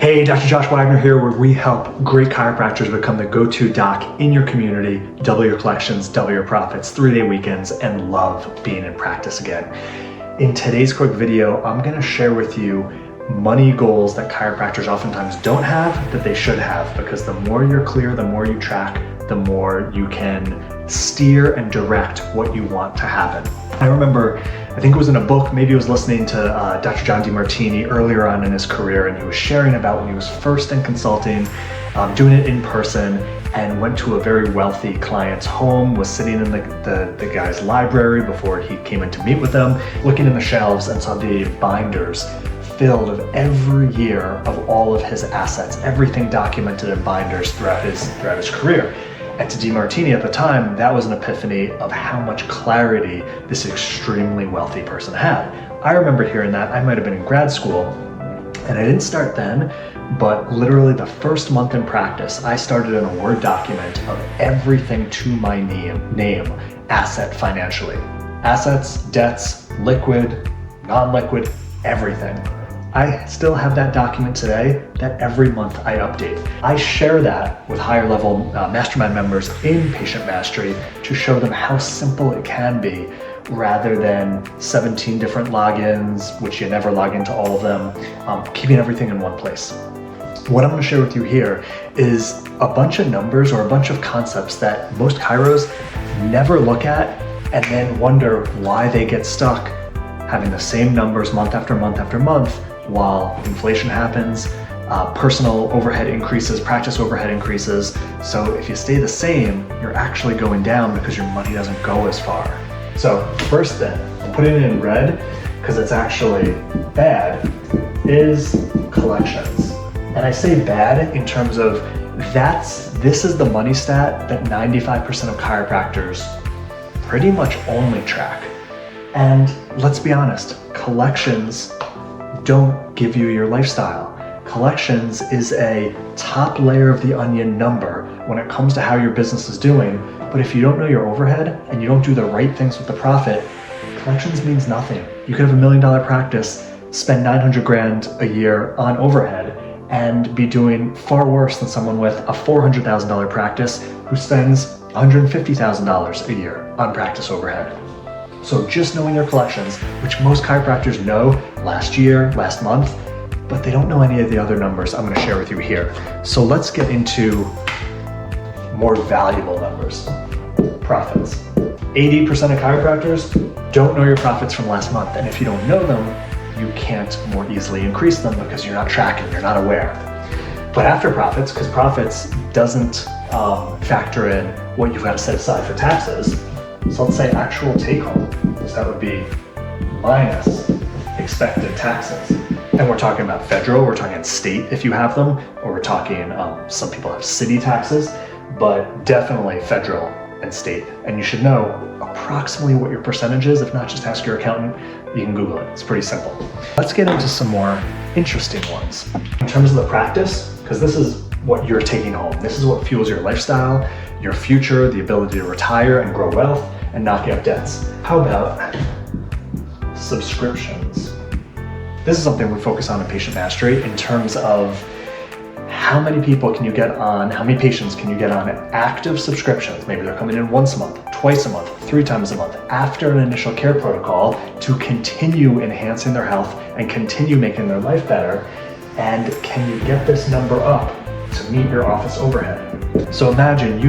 Hey, Dr. Josh Wagner here, where we help great chiropractors become the go-to doc in your community, double your collections, double your profits, 3-day weekends, and love being in practice again. In today's quick video, I'm gonna share with you money goals that chiropractors oftentimes don't have that they should have, because the more you're clear, the more you track, the more you can steer and direct what you want to happen. I remember, I think it was in a book, maybe I was listening to Dr. John DeMartini earlier on in his career, and he was sharing about when he was first in consulting, doing it in person, and went to a very wealthy client's home, was sitting in the guy's library before he came in to meet with them, looking in the shelves and saw the binders filled of every year of all of his assets, everything documented in binders throughout his career. And to DeMartini at the time, that was an epiphany of how much clarity this extremely wealthy person had. I remember hearing that. I might have been in grad school, and I didn't start then, but literally the first month in practice, I started in a Word document of everything to my name, asset financially. Assets, debts, liquid, non-liquid, everything. I still have that document today that every month I update. I share that with higher level mastermind members in Patient Mastery to show them how simple it can be, rather than 17 different logins, which you never log into all of them, keeping everything in one place. What I'm going to share with you here is a bunch of numbers or a bunch of concepts that most chiros never look at and then wonder why they get stuck having the same numbers month after month after month, while inflation happens, personal overhead increases, practice overhead increases. So if you stay the same, you're actually going down because your money doesn't go as far. So first thing, I'm putting it in red because it's actually bad, is collections. And I say bad in terms of this is the money stat that 95% of chiropractors pretty much only track. And let's be honest, collections don't give you your lifestyle. Collections is a top layer of the onion number when it comes to how your business is doing. But if you don't know your overhead and you don't do the right things with the profit, collections means nothing. You could have $1 million practice, spend 900 grand a year on overhead, and be doing far worse than someone with a $400,000 practice who spends $150,000 a year on practice overhead. So just knowing your collections, which most chiropractors know last year, last month, but they don't know any of the other numbers I'm going to share with you here. So let's get into more valuable numbers. Profits. 80% of chiropractors don't know your profits from last month. And if you don't know them, you can't more easily increase them because you're not tracking, you're not aware. But after profits, because profits doesn't factor in what you've got to set aside for taxes, so let's say actual take home, so that would be minus expected taxes. And we're talking about federal, we're talking state if you have them, or we're talking, some people have city taxes, but definitely federal and state. And you should know approximately what your percentage is. If not, just ask your accountant. You can Google it, it's pretty simple. Let's get into some more interesting ones. In terms of the practice, because this is what you're taking home. This is what fuels your lifestyle, your future, the ability to retire and grow wealth and not get debts. How about subscriptions? This is something we focus on in Patient Mastery in terms of how many people can you get on, how many patients can you get on active subscriptions? Maybe they're coming in once a month, twice a month, 3 times a month after an initial care protocol to continue enhancing their health and continue making their life better. And can you get this number up to meet your office overhead? So imagine,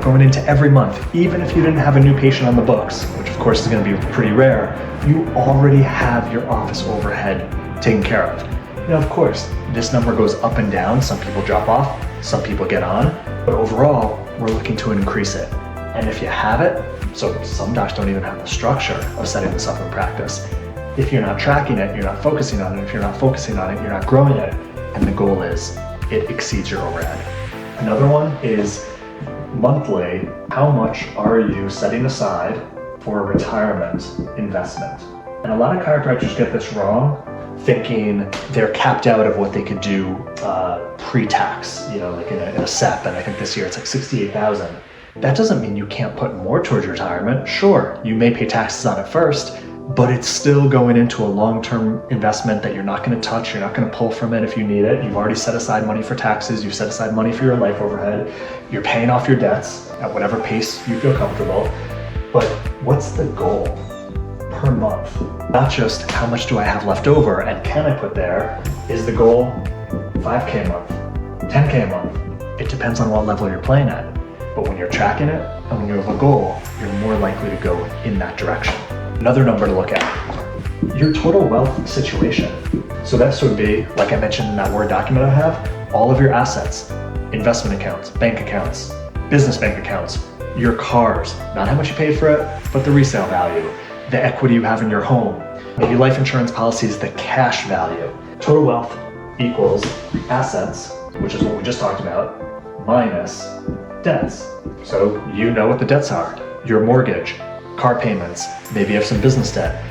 going into every month, even if you didn't have a new patient on the books, which of course is going to be pretty rare, you already have your office overhead taken care of. Of course, this number goes up and down. Some people drop off, some people get on, but overall, we're looking to increase it. And if you have it, so some docs don't even have the structure of setting this up in practice. If you're not tracking it, you're not focusing on it. If you're not focusing on it, you're not growing it. And the goal is it exceeds your overhead. Another one is monthly. How much are you setting aside for a retirement investment? And a lot of chiropractors get this wrong, thinking they're capped out of what they could do pre-tax, like in a SEP, and I think this year it's like $68,000. That doesn't mean you can't put more towards retirement. Sure, you may pay taxes on it first, but it's still going into a long-term investment that you're not going to touch. You're not going to pull from it if you need it. You've already set aside money for taxes. You've set aside money for your life overhead. You're paying off your debts at whatever pace you feel comfortable. But what's the goal per month? Not just how much do I have left over and can I put there? Is the goal $5K a month, $10K a month? It depends on what level you're playing at. But when you're tracking it and when you have a goal, you're more likely to go in that direction. Another number to look at, your total wealth situation. So that would be, like I mentioned in that Word document I have, all of your assets, investment accounts, bank accounts, business bank accounts, your cars, not how much you paid for it, but the resale value, the equity you have in your home, maybe life insurance policies, the cash value. Total wealth equals assets, which is what we just talked about, minus debts. So you know what the debts are. Your mortgage, car payments, maybe you have some business debt,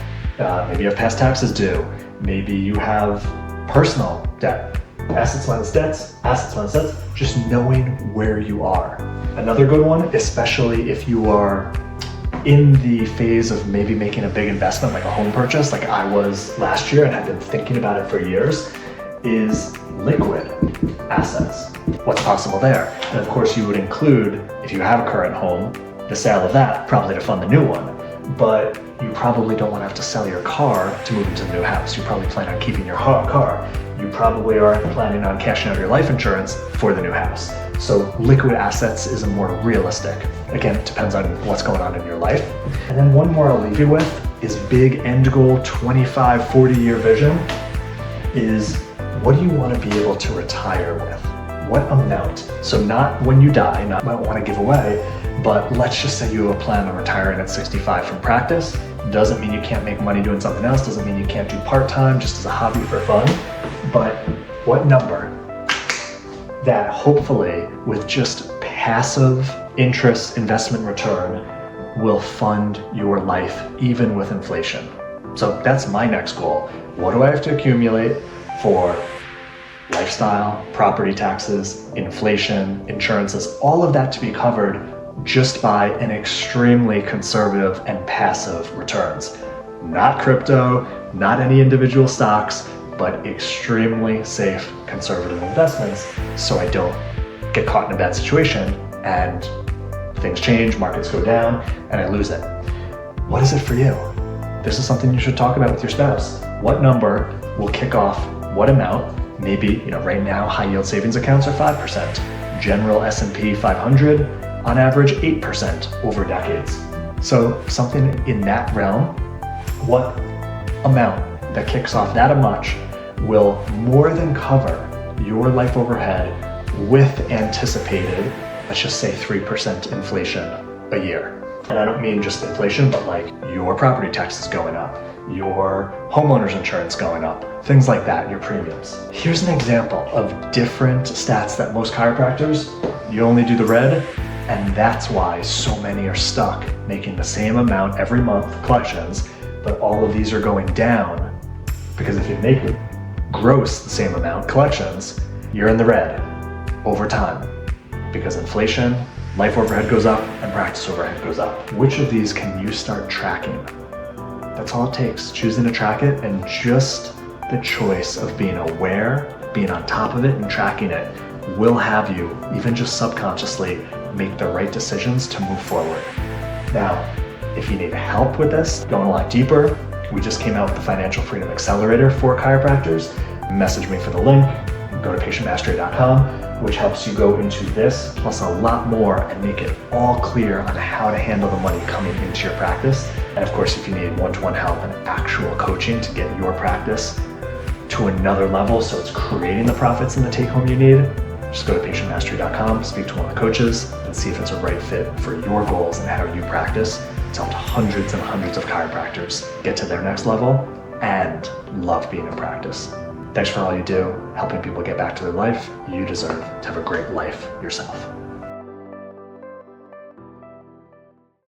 maybe you have past taxes due, maybe you have personal debt. Assets minus debts, assets minus debts, just knowing where you are. Another good one, especially if you are in the phase of maybe making a big investment like a home purchase, like I was last year and have been thinking about it for years, is liquid assets. What's possible there? And of course you would include, if you have a current home, the sale of that probably to fund the new one. But you probably don't want to have to sell your car to move into the new house. You probably plan on keeping your car. You probably are planning on cashing out your life insurance for the new house. So liquid assets is a more realistic. Again, it depends on what's going on in your life. And then one more I'll leave you with is big end goal, 25, 40-year vision is what do you want to be able to retire with? What amount? So not when you die, not what I want to give away, but let's just say you have a plan on retiring at 65 from practice. Doesn't mean you can't make money doing something else, doesn't mean you can't do part-time just as a hobby for fun, but what number that hopefully with just passive interest investment return will fund your life even with inflation. So that's my next goal. What do I have to accumulate for lifestyle, property taxes, inflation, insurances, all of that to be covered just by an extremely conservative and passive returns. Not crypto, not any individual stocks, but extremely safe, conservative investments so I don't get caught in a bad situation and things change, markets go down, and I lose it. What is it for you? This is something you should talk about with your spouse. What number will kick off what amount? Maybe, right now, high yield savings accounts are 5%. General S&P 500, on average, 8% over decades. So something in that realm, what amount that kicks off that much will more than cover your life overhead with anticipated, let's just say 3% inflation a year. And I don't mean just inflation, but like your property taxes going up, your homeowner's insurance going up, things like that, your premiums. Here's an example of different stats that most chiropractors, you only do the red, and that's why so many are stuck making the same amount every month collections, but all of these are going down because if you make gross the same amount collections, you're in the red over time because inflation, life overhead goes up, and practice overhead goes up. Which of these can you start tracking? That's all it takes, choosing to track it, and just the choice of being aware, being on top of it, and tracking it will have you, even just subconsciously, make the right decisions to move forward. Now, if you need help with this, going a lot deeper, we just came out with the Financial Freedom Accelerator for chiropractors. Message me for the link, go to patientmastery.com, which helps you go into this plus a lot more and make it all clear on how to handle the money coming into your practice. And of course, if you need one-to-one help and actual coaching to get your practice to another level so it's creating the profits and the take-home you need, just go to patientmastery.com, speak to one of the coaches, and see if it's a right fit for your goals and how you practice. It's helped hundreds and hundreds of chiropractors get to their next level and love being in practice. Thanks for all you do, helping people get back to their life. You deserve to have a great life yourself.